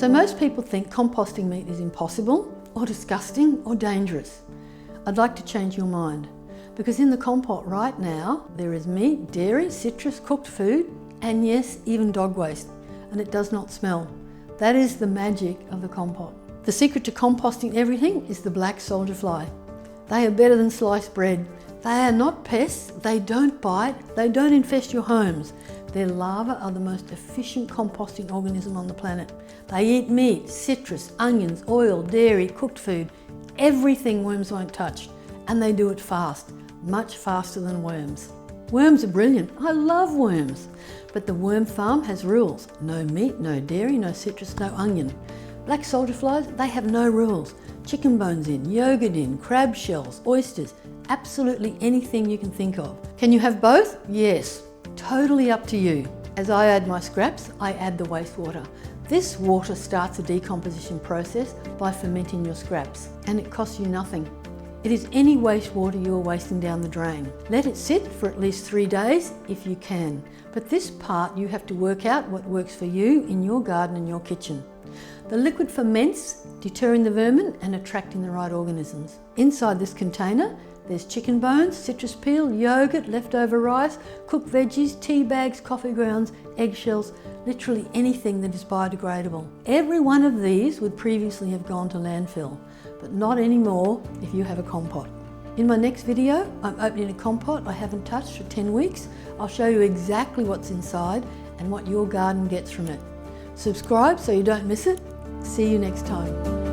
So most people think composting meat is impossible or disgusting or dangerous. I'd like to change your mind, because in the compot right now there is meat, dairy, citrus, cooked food, and yes, even dog waste, and it does not smell. That is the magic of the compot. The secret to composting everything is the black soldier fly. They are better than sliced bread. They are not pests, they don't bite, they don't infest your homes. Their larvae are the most efficient composting organism on the planet. They eat meat, citrus, onions, oil, dairy, cooked food, everything worms won't touch. And they do it fast, much faster than worms. Worms are brilliant, I love worms. But the worm farm has rules. No meat, no dairy, no citrus, no onion. Black soldier flies, they have no rules. Chicken bones in, yogurt in, crab shells, oysters, absolutely anything you can think of. Can you have both? Yes, totally up to you. As I add my scraps, I add the wastewater. This water starts the decomposition process by fermenting your scraps, and it costs you nothing. It is any wastewater you are wasting down the drain. Let it sit for at least 3 days if you can, but this part you have to work out what works for you in your garden and your kitchen. The liquid ferments, deterring the vermin and attracting the right organisms. Inside this container, there's chicken bones, citrus peel, yogurt, leftover rice, cooked veggies, tea bags, coffee grounds, eggshells, literally anything that is biodegradable. Every one of these would previously have gone to landfill, but not anymore if you have a compot. In my next video, I'm opening a compot I haven't touched for 10 weeks. I'll show you exactly what's inside and what your garden gets from it. Subscribe so you don't miss it. See you next time.